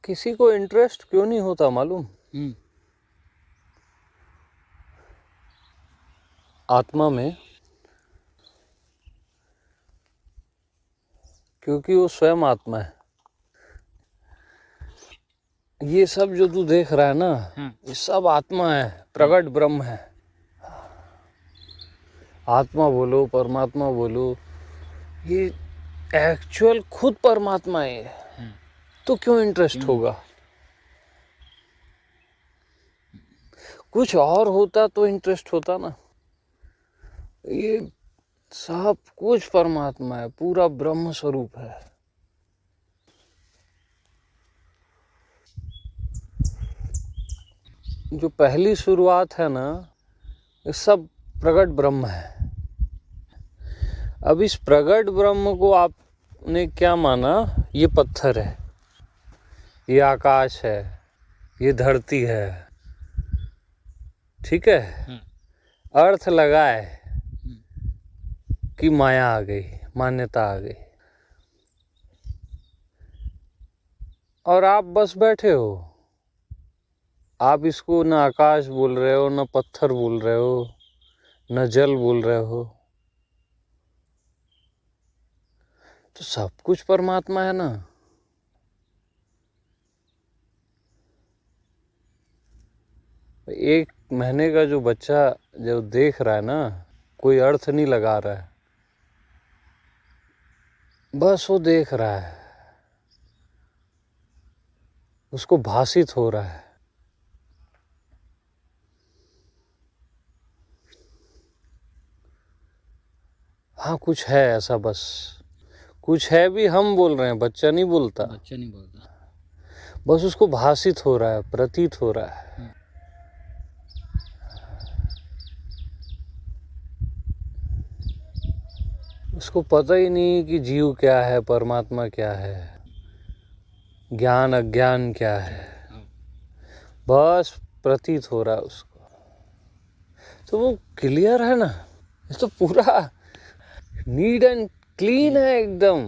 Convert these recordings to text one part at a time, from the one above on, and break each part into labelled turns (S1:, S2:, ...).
S1: किसी को इंटरेस्ट क्यों नहीं होता मालूम? आत्मा में, क्योंकि वो स्वयं आत्मा है। ये सब जो तू देख रहा है ना, ये सब आत्मा है, प्रकट ब्रह्म है। आत्मा बोलो, परमात्मा बोलो, ये एक्चुअल खुद परमात्मा है। तो क्यों इंटरेस्ट होगा? कुछ और होता तो इंटरेस्ट होता ना। ये सब कुछ परमात्मा है, पूरा ब्रह्म स्वरूप है। जो पहली शुरुआत है ना, ये सब प्रकट ब्रह्म है। अब इस प्रकट ब्रह्म को आपने क्या माना? ये पत्थर है, ये आकाश है, ये धरती है, ठीक है। अर्थ लगाए कि माया आ गई, मान्यता आ गई, और आप बस बैठे हो। आप इसको न आकाश बोल रहे हो, न पत्थर बोल रहे हो, न जल बोल रहे हो। तो सब कुछ परमात्मा है ना। एक महीने का जो बच्चा जो देख रहा है ना, कोई अर्थ नहीं लगा रहा है, बस वो देख रहा है, उसको भासित हो रहा है। हाँ, कुछ है ऐसा, बस कुछ है भी हम बोल रहे हैं, बच्चा नहीं बोलता।
S2: बच्चा नहीं बोलता,
S1: बस उसको भासित हो रहा है, प्रतीत हो रहा है। उसको पता ही नहीं कि जीव क्या है, परमात्मा क्या है, ज्ञान अज्ञान क्या है, बस प्रतीत हो रहा है उसको। तो वो क्लियर है ना, ये तो पूरा नीट एंड क्लीन है एकदम।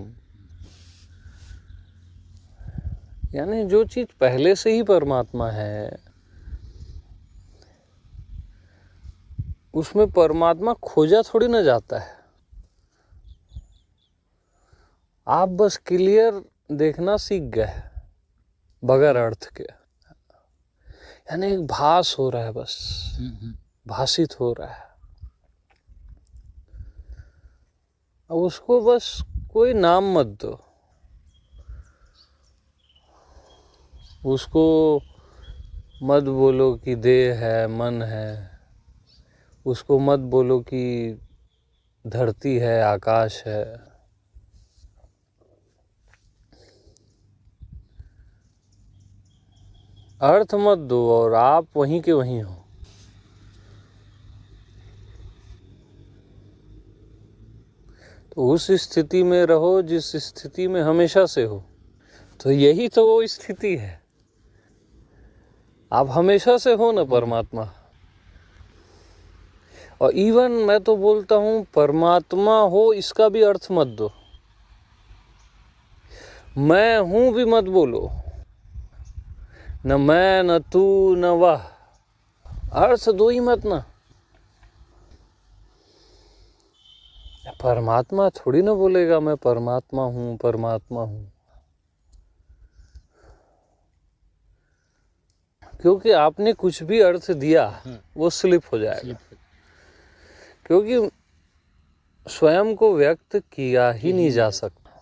S1: यानी जो चीज पहले से ही परमात्मा है, उसमें परमात्मा खोजा थोड़ी ना जाता है। आप बस क्लियर देखना सीख गए बगैर अर्थ के। यानी एक भास हो रहा है, बस भासित हो रहा है। अब उसको बस कोई नाम मत दो, उसको मत बोलो कि देह है, मन है, उसको मत बोलो कि धरती है, आकाश है। अर्थ मत दो और आप वहीं के वहीं हो। तो उस स्थिति में रहो जिस स्थिति में हमेशा से हो। तो यही तो वो स्थिति है, आप हमेशा से हो ना परमात्मा। और इवन मैं तो बोलता हूँ, परमात्मा हो इसका भी अर्थ मत दो। मैं हूं भी मत बोलो, न मैं, न तू, न वह, अर्थ दो ही मत ना। परमात्मा थोड़ी ना बोलेगा मैं परमात्मा हूं, परमात्मा हूं। क्योंकि आपने कुछ भी अर्थ दिया वो स्लिप हो जाएगा। क्योंकि स्वयं को व्यक्त किया ही नहीं जा सकता।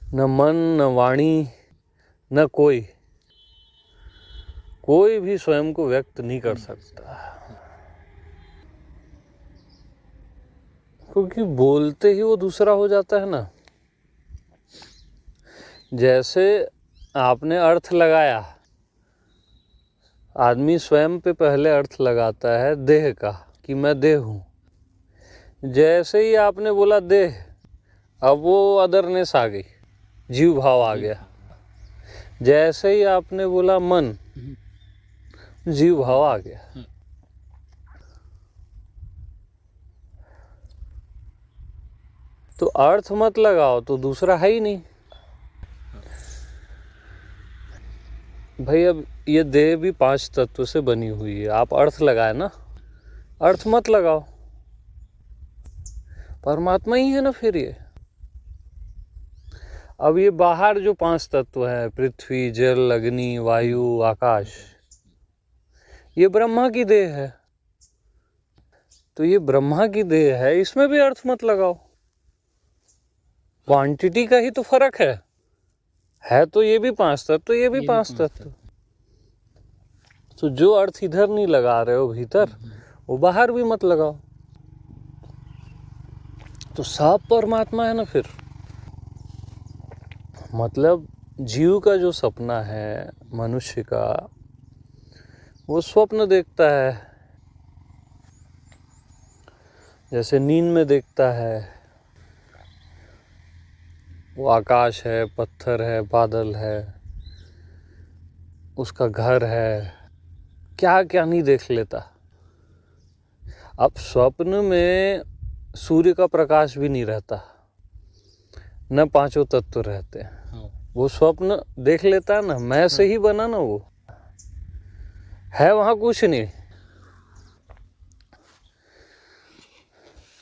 S1: न मन, न वाणी, न कोई भी स्वयं को व्यक्त नहीं कर सकता। क्योंकि बोलते ही वो दूसरा हो जाता है ना। जैसे आपने अर्थ लगाया, आदमी स्वयं पे पहले अर्थ लगाता है देह का, कि मैं देह हूं। जैसे ही आपने बोला देह, अब वो अदरनेस आ गई, जीव भाव आ गया। जैसे ही आपने बोला मन, जीव भाव आ गया। तो अर्थ मत लगाओ तो दूसरा है ही नहीं। भाई अब ये देह भी 5 तत्व से बनी हुई है, आप अर्थ लगाए ना, अर्थ मत लगाओ, परमात्मा ही है ना फिर ये। अब ये बाहर जो 5 तत्व है, पृथ्वी, जल, अग्नि, वायु, आकाश, ये ब्रह्मा की देह है। तो ये ब्रह्मा की देह है, इसमें भी अर्थ मत लगाओ, क्वांटिटी का ही तो फर्क है तो ये भी 5 तत्व, ये भी 5 तत्व। तो जो अर्थ इधर नहीं लगा रहे हो भीतर, वो बाहर भी मत लगाओ। तो सब परमात्मा है ना फिर। मतलब जीव का जो सपना है मनुष्य का, वो स्वप्न देखता है, जैसे नींद में देखता है। वो आकाश है, पत्थर है, बादल है, उसका घर है, क्या क्या नहीं देख लेता। अब स्वप्न में सूर्य का प्रकाश भी नहीं रहता, न 5 तत्व रहते हैं। वो स्वप्न देख लेता है ना, मैं से ही बना ना, वो है वहां कुछ नहीं।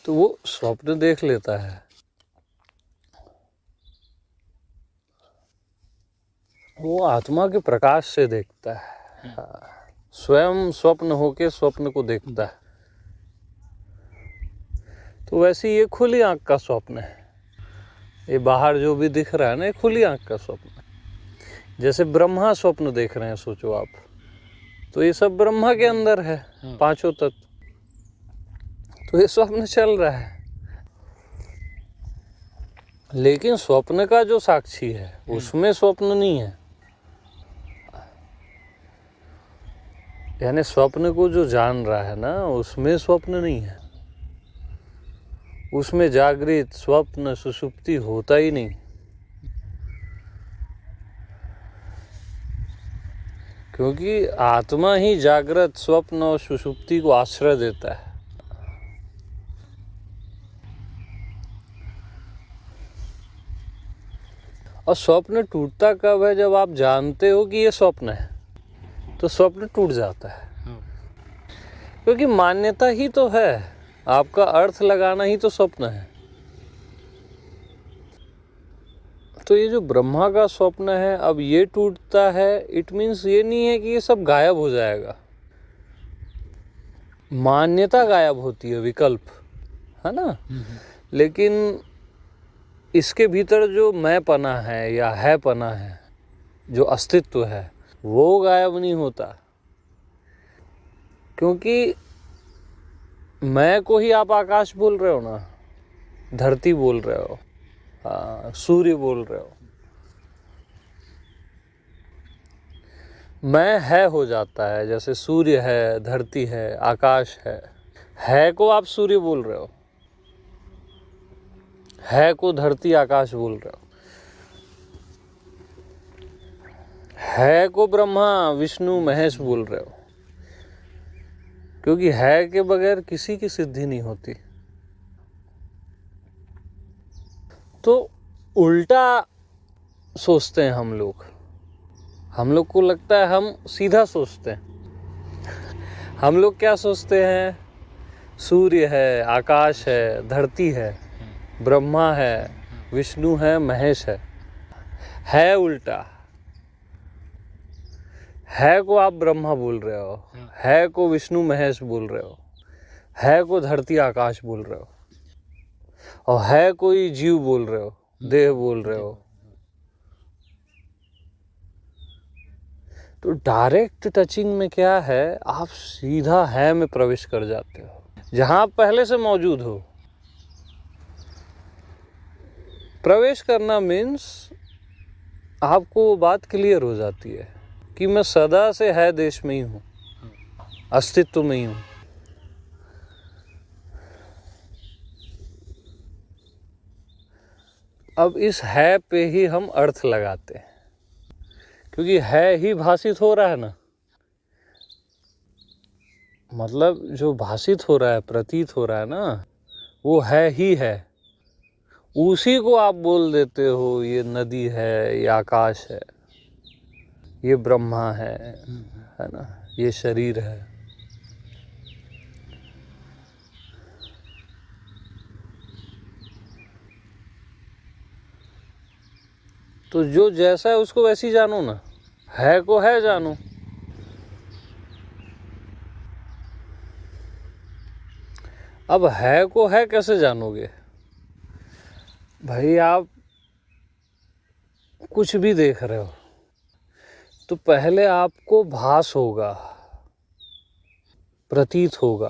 S1: तो वो स्वप्न देख लेता है। वो आत्मा के प्रकाश से देखता है, स्वयं स्वप्न होके स्वप्न को देखता है। तो वैसे ये खुली आंख का स्वप्न है। ये बाहर जो भी दिख रहा है ना, ये खुली आंख का स्वप्न है। जैसे ब्रह्मा स्वप्न देख रहे हैं, सोचो आप, तो ये सब ब्रह्मा के अंदर है, 5 तत्व। तो ये स्वप्न चल रहा है, लेकिन स्वप्न का जो साक्षी है उसमें स्वप्न नहीं है। यानी स्वप्न को जो जान रहा है ना, उसमें स्वप्न नहीं है। उसमें जागृत, स्वप्न, सुषुप्ति होता ही नहीं। क्योंकि आत्मा ही जागृत, स्वप्न और सुषुप्ति को आश्रय देता है। और स्वप्न टूटता कब है? जब आप जानते हो कि ये स्वप्न है, तो स्वप्न टूट जाता है। क्योंकि मान्यता ही तो है, आपका अर्थ लगाना ही तो स्वप्न है। तो ये जो ब्रह्मा का स्वप्न है, अब ये टूटता है, इट मीन्स ये नहीं है कि ये सब गायब हो जाएगा। मान्यता गायब होती है, विकल्प है ना। लेकिन इसके भीतर जो मैं पना है या है पना है, जो अस्तित्व है, वो गायब नहीं होता। क्योंकि मैं को ही आप आकाश बोल रहे हो ना, धरती बोल रहे हो, सूर्य बोल रहे हो। मैं है हो जाता है, जैसे सूर्य है, धरती है, आकाश है को आप सूर्य बोल रहे हो, है को धरती आकाश बोल रहे हो, है को ब्रह्मा विष्णु महेश बोल रहे हो। क्योंकि है के बगैर किसी की सिद्धि नहीं होती। तो उल्टा सोचते हैं हम लोग को लगता है हम सीधा सोचते हैं। हम लोग क्या सोचते हैं? सूर्य है, आकाश है, धरती है, ब्रह्मा है, विष्णु है, महेश है उल्टा। है को आप ब्रह्मा बोल रहे हो, है को विष्णु महेश बोल रहे हो, है को धरती आकाश बोल रहे हो, और है कोई जीव बोल रहे हो, देह बोल रहे हो। तो डायरेक्ट टचिंग में क्या है, आप सीधा है में प्रवेश कर जाते हो, जहां आप पहले से मौजूद हो। प्रवेश करना मीन्स आपको वो बात क्लियर हो जाती है कि मैं सदा से है देश में ही हूँ, अस्तित्व में ही हूँ। अब इस है पे ही हम अर्थ लगाते हैं, क्योंकि है ही भाषित हो रहा है ना। मतलब जो भाषित हो रहा है, प्रतीत हो रहा है ना, वो है ही है। उसी को आप बोल देते हो ये नदी है, ये आकाश है। ये ब्रह्मा है ना, ये शरीर है। तो जो जैसा है उसको वैसे ही जानो ना, है को है जानो। अब है को है कैसे जानोगे भाई? आप कुछ भी देख रहे हो तो पहले आपको भास होगा, प्रतीत होगा,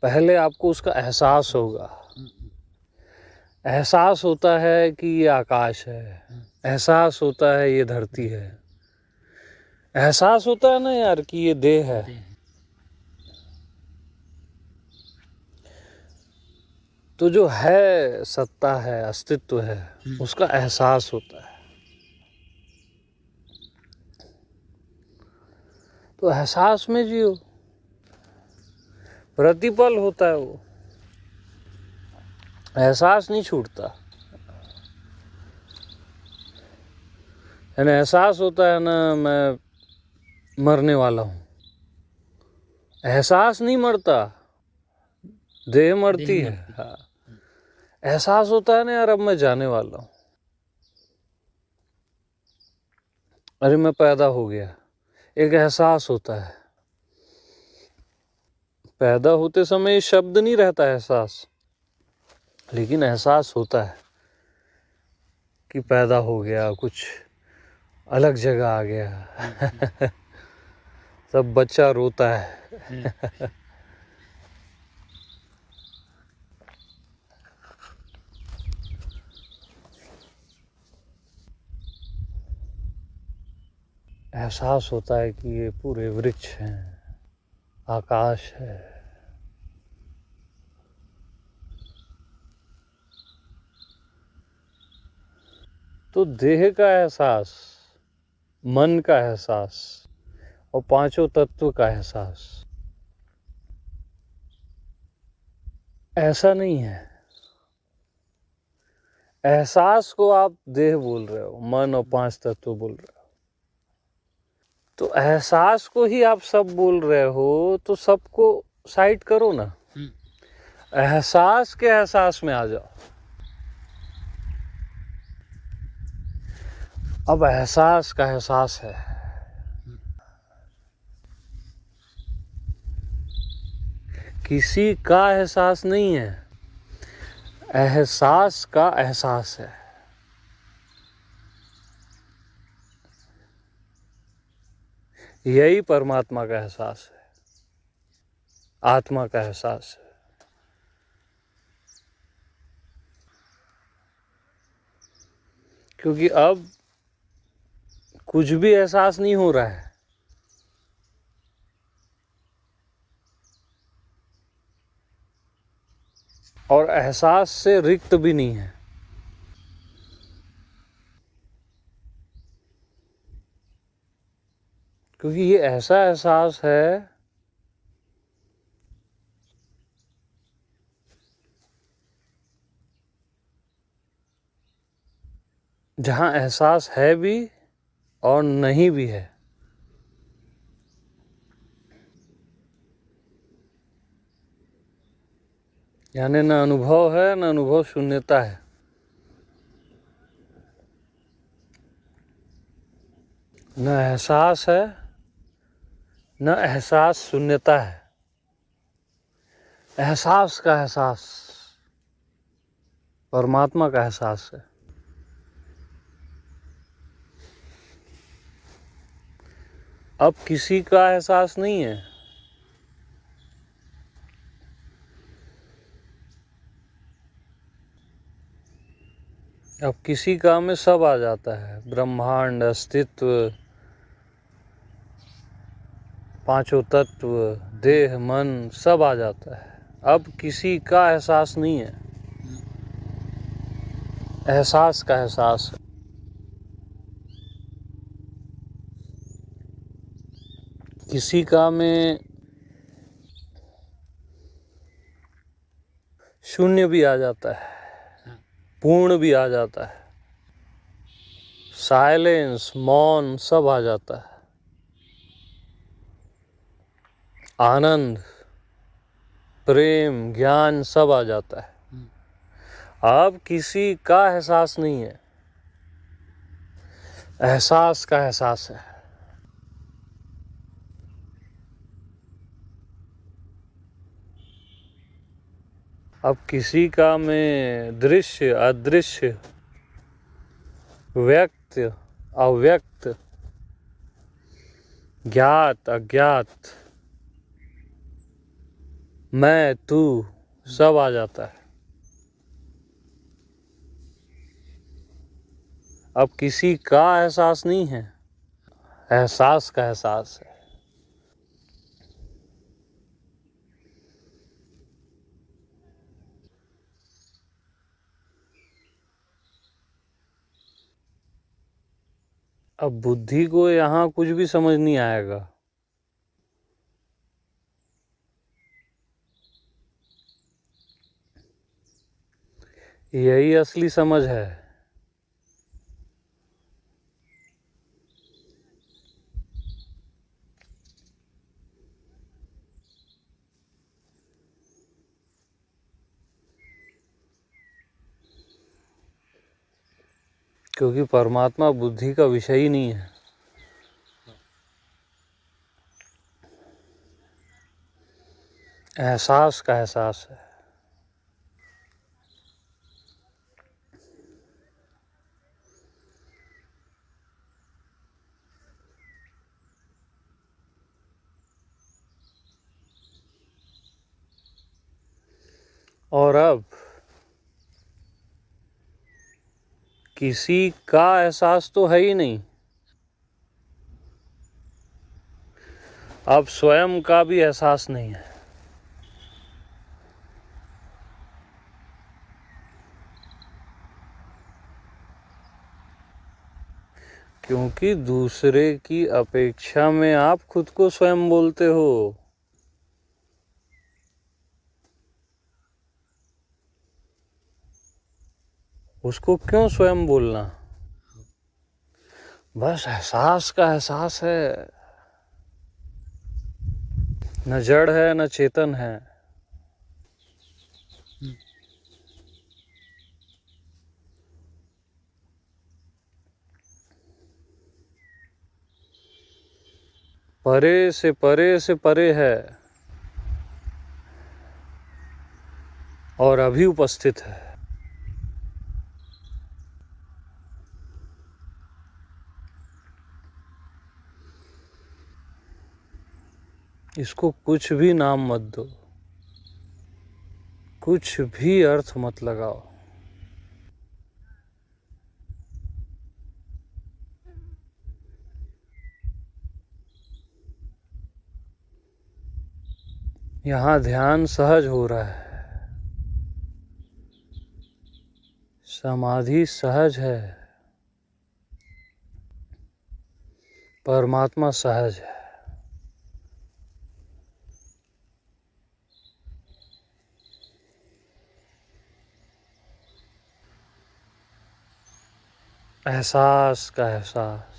S1: पहले आपको उसका एहसास होगा। एहसास होता है कि ये आकाश है, एहसास होता है ये धरती है, एहसास होता है ना यार कि ये देह है। तो जो है, सत्ता है, अस्तित्व है, उसका एहसास होता है। तो एहसास में जियो, प्रतिपल होता है वो, एहसास नहीं छूटता। यानी एहसास होता है ना मैं मरने वाला हूँ, एहसास नहीं मरता, देह मरती है। हाँ, एहसास होता है ना यार अब मैं जाने वाला हूँ, अरे मैं पैदा हो गया, एक एहसास होता है। पैदा होते समय ये शब्द नहीं रहता एहसास, लेकिन एहसास होता है कि पैदा हो गया, कुछ अलग जगह आ गया। सब बच्चा रोता है। एहसास होता है कि ये पूरे वृक्ष हैं, आकाश है। तो देह का एहसास, मन का एहसास और पांचों तत्व का एहसास ऐसा नहीं है। एहसास को आप देह बोल रहे हो, मन और पांच तत्व बोल रहे हो। तो एहसास को ही आप सब बोल रहे हो, तो सबको साइड करो ना, एहसास के एहसास में आ जाओ। अब एहसास का एहसास है, किसी का एहसास नहीं है, एहसास का एहसास है। यही परमात्मा का एहसास है, आत्मा का एहसास है। क्योंकि अब कुछ भी एहसास नहीं हो रहा है, और एहसास से रिक्त भी नहीं है। क्योंकि ये ऐसा एहसास है जहां एहसास है भी और नहीं भी है। यानी न अनुभव है, न अनुभव शून्यता है। न एहसास है, न एहसास शून्यता है। एहसास का एहसास परमात्मा का एहसास है। अब किसी का एहसास नहीं है, अब किसी का में सब आ जाता है, ब्रह्मांड, अस्तित्व, पांचों तत्व, देह, मन, सब आ जाता है। अब किसी का एहसास नहीं है, एहसास का एहसास है। किसी का में शून्य भी आ जाता है, पूर्ण भी आ जाता है, साइलेंस, मौन सब आ जाता है। आनंद, प्रेम, ज्ञान सब आ जाता है। अब किसी का एहसास नहीं है, एहसास का एहसास है। अब किसी का में दृश्य, अदृश्य, व्यक्त, अव्यक्त, ज्ञात, अज्ञात, मैं, तू सब आ जाता है। अब किसी का एहसास नहीं है, एहसास का एहसास है। अब बुद्धि को यहाँ कुछ भी समझ नहीं आएगा। यही असली समझ है। क्योंकि परमात्मा बुद्धि का विषय ही नहीं है। एहसास का एहसास है। और अब किसी का एहसास तो है ही नहीं, अब स्वयं का भी एहसास नहीं है। क्योंकि दूसरे की अपेक्षा में आप खुद को स्वयं बोलते हो। उसको क्यों स्वयं बोलना? बस एहसास का एहसास है। न जड़ है न चेतन है। परे से परे से परे है और अभी उपस्थित है। इसको कुछ भी नाम मत दो, कुछ भी अर्थ मत लगाओ। यहाँ ध्यान सहज हो रहा है, समाधि सहज है, परमात्मा सहज है। एहसास का एहसास।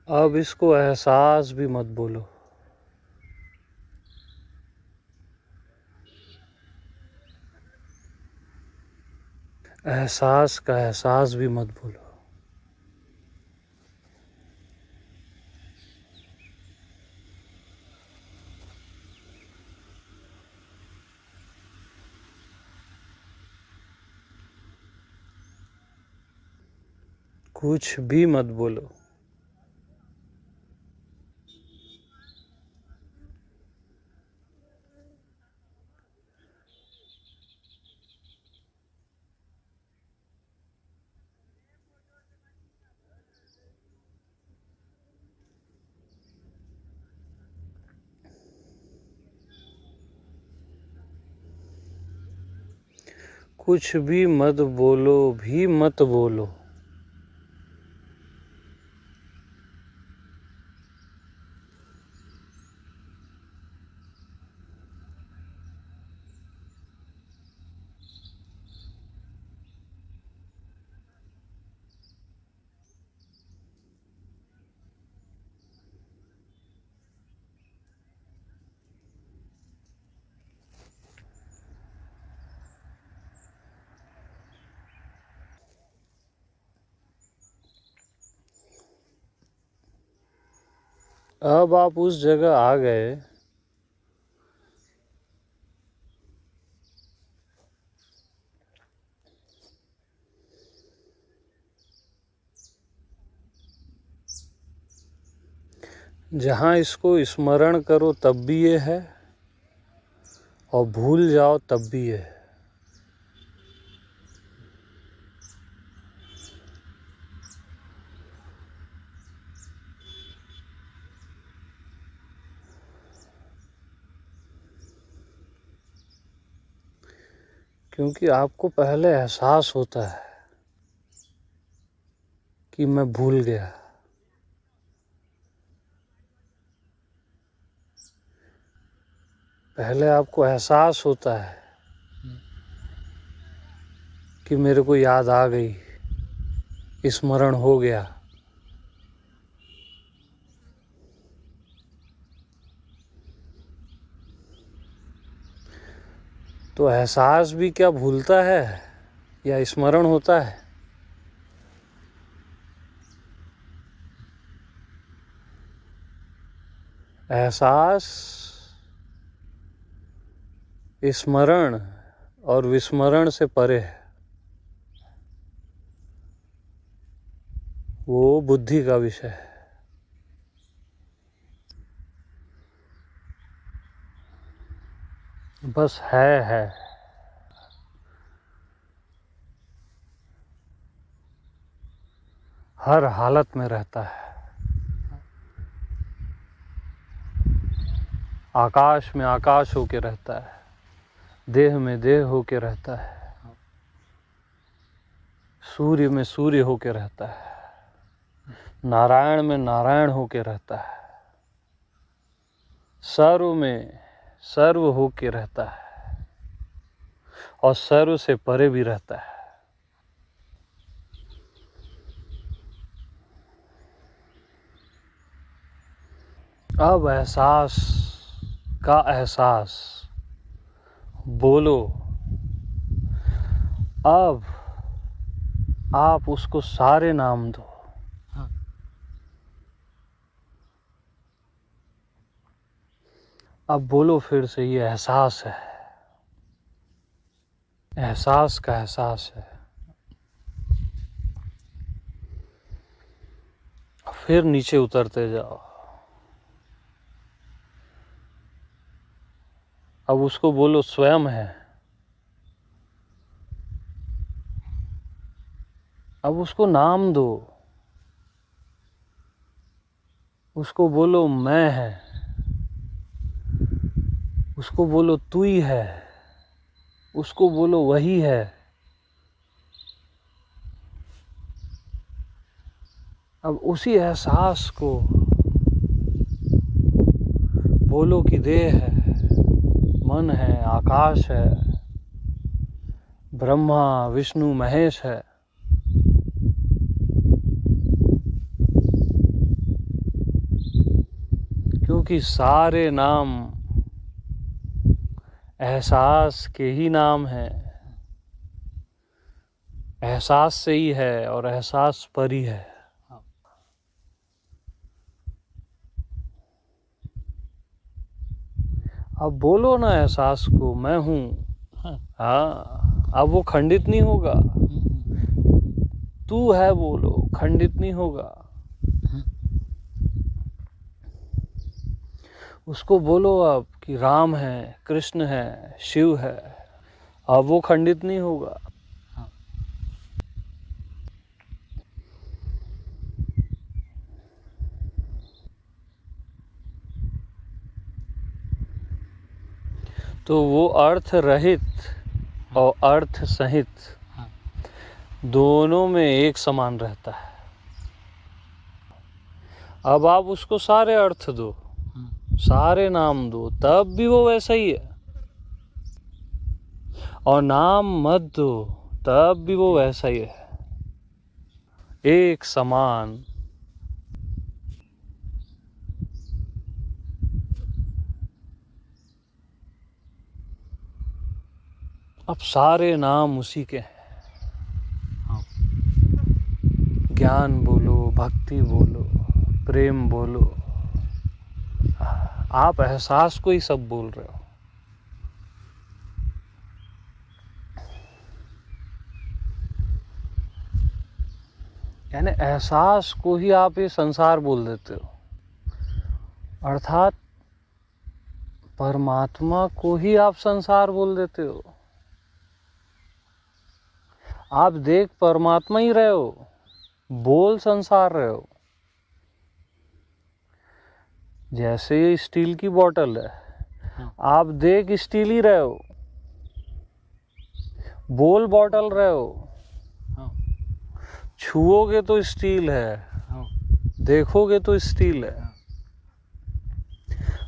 S1: अब इसको एहसास भी मत बोलो, एहसास का एहसास भी मत बोलो। कुछ भी मत बोलो। कुछ भी मत बोलो भी मत बोलो। अब आप उस जगह आ गए जहाँ इसको स्मरण करो तब भी ये है और भूल जाओ तब भी ये है। क्योंकि आपको पहले एहसास होता है कि मैं भूल गया। पहले आपको एहसास होता है कि मेरे को याद आ गई, स्मरण हो गया। तो एहसास भी क्या भूलता है या स्मरण होता है? एहसास स्मरण और विस्मरण से परे है। वो बुद्धि का विषय है। बस है। हर हालत में रहता है। आकाश में आकाश होके रहता है, देह में देह होके रहता है, सूर्य में सूर्य होके रहता है, नारायण में नारायण होके रहता है, सर्व में सर्व होके रहता है और सर्व से परे भी रहता है। अब एहसास का एहसास बोलो। अब आप उसको सारे नाम दो। अब बोलो फिर से, ये एहसास है, एहसास का एहसास है। फिर नीचे उतरते जाओ। अब उसको बोलो स्वयं है। अब उसको नाम दो। उसको बोलो मैं है। उसको बोलो तू ही है। उसको बोलो वही है। अब उसी एहसास को बोलो कि देह है, मन है, आकाश है, ब्रह्मा विष्णु महेश है। क्योंकि सारे नाम एहसास के ही नाम है। एहसास से ही है और एहसास पर ही है। अब बोलो ना एहसास को, मैं हूँ। हाँ, अब वो खंडित नहीं होगा। तू है बोलो, खंडित नहीं होगा। उसको बोलो अब कि राम है, कृष्ण है, शिव है। अब वो खंडित नहीं होगा। तो वो अर्थ रहित और अर्थ सहित दोनों में एक समान रहता है। अब आप उसको सारे अर्थ दो, सारे नाम दो, तब भी वो वैसा ही है। और नाम मत दो, तब भी वो वैसा ही है, एक समान। अब सारे नाम उसी के हैं। ज्ञान बोलो, भक्ति बोलो, प्रेम बोलो, आप एहसास को ही सब बोल रहे हो। यानी एहसास को ही आप ये संसार बोल देते हो, अर्थात परमात्मा को ही आप संसार बोल देते हो। आप देख परमात्मा ही रहे हो, बोल संसार रहे हो। जैसे ये स्टील की बोतल है, आप देख स्टील ही रहे हो, बोल बोतल रहे हो। छुओगे तो स्टील है, देखोगे तो स्टील है।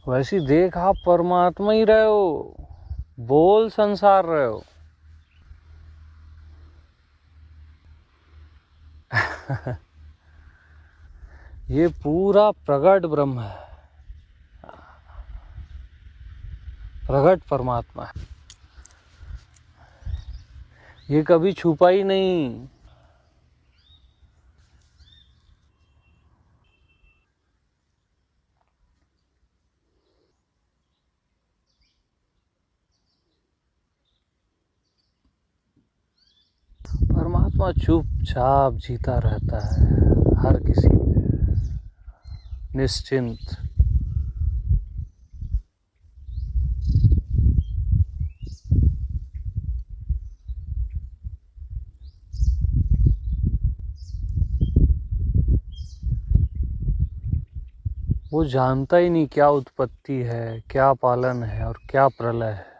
S1: वैसी देख आप परमात्मा ही रहे हो, बोल संसार रहे हो। ये पूरा प्रगट ब्रह्म है, प्रगट परमात्मा है। ये कभी छुपा ही नहीं। परमात्मा चुपचाप जीता रहता है हर किसी में, निश्चिंत। वो जानता ही नहीं क्या उत्पत्ति है, क्या पालन है और क्या प्रलय है।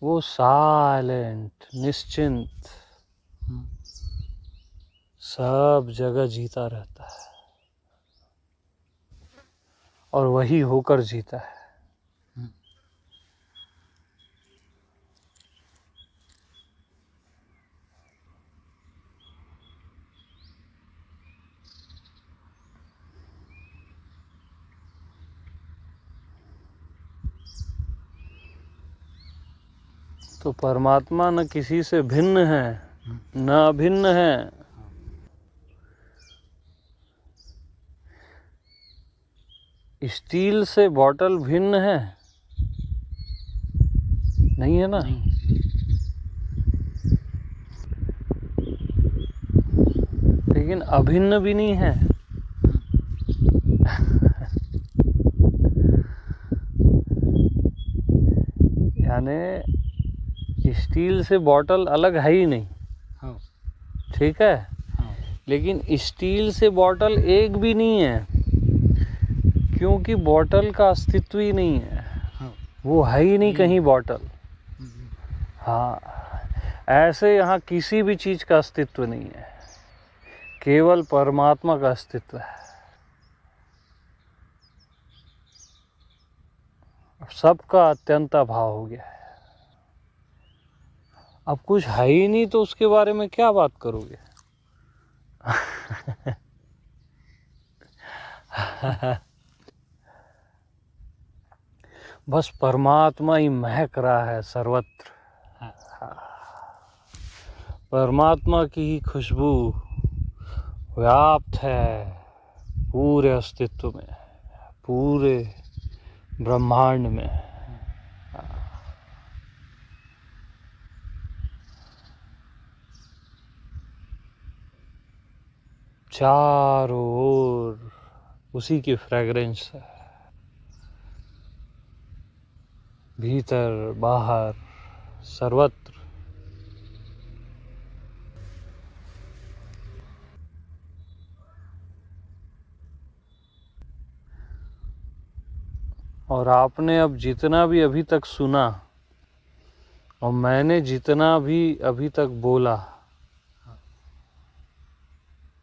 S1: वो साइलेंट, निश्चिंत, सब जगह जीता रहता है और वही होकर जीता है। तो परमात्मा न किसी से भिन्न है, न अभिन्न है। स्टील से बॉटल भिन्न है? नहीं है ना? लेकिन अभिन्न भी नहीं है। यानी स्टील से बॉटल अलग है ही नहीं। हाँ। ठीक है। हाँ। लेकिन स्टील से बॉटल एक भी नहीं है, क्योंकि बॉटल का अस्तित्व ही नहीं है। हाँ। वो है ही नहीं कहीं बॉटल। हाँ, ऐसे यहाँ किसी भी चीज का अस्तित्व नहीं है, केवल परमात्मा का अस्तित्व है। सबका अत्यंत अभाव हो गया है। अब कुछ है ही नहीं तो उसके बारे में क्या बात करोगे? बस परमात्मा ही महक रहा है सर्वत्र। परमात्मा की ही खुशबू व्याप्त है पूरे अस्तित्व में, पूरे ब्रह्मांड में। चारों ओर उसी की फ्रेग्रेंस है, भीतर बाहर सर्वत्र। और आपने अब जितना भी अभी तक सुना और मैंने जितना भी अभी तक बोला,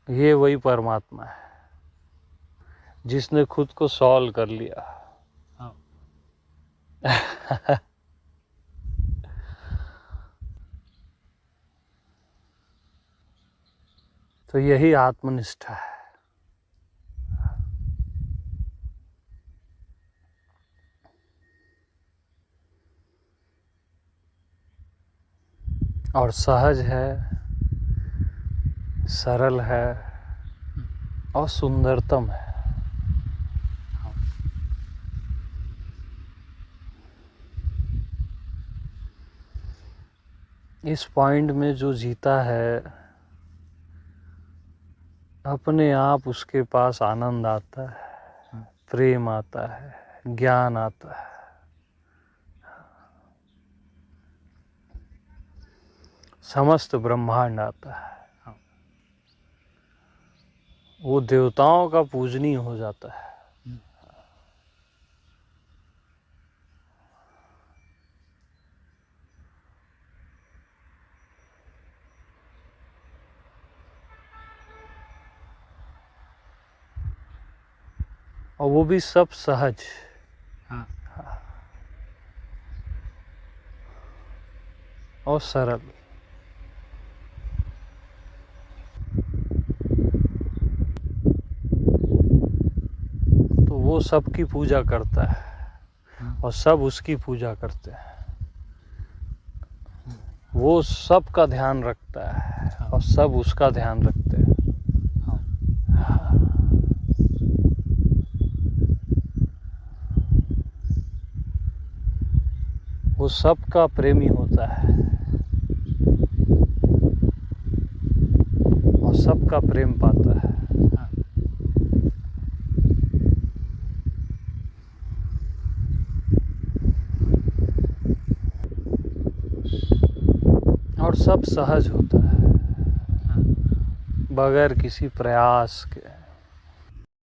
S1: ये वही परमात्मा है जिसने खुद को सॉल्व कर लिया। तो यही आत्मनिष्ठा है। और सहज है, सरल है और सुंदरतम है। इस पॉइंट में जो जीता है, अपने आप उसके पास आनंद आता है, प्रेम आता है, ज्ञान आता है। समस्त ब्रह्मांड आता है। वो देवताओं का पूजनीय हो जाता है। और वो भी सब सहज।
S2: हाँ।
S1: और सरल। तो वो सबकी पूजा करता है और सब उसकी पूजा करते हैं। वो सबका ध्यान रखता है और सब उसका ध्यान रखते हैं। वो सबका प्रेमी होता है और सबका प्रेम पाता है। और सब सहज होता है, बगैर किसी प्रयास के।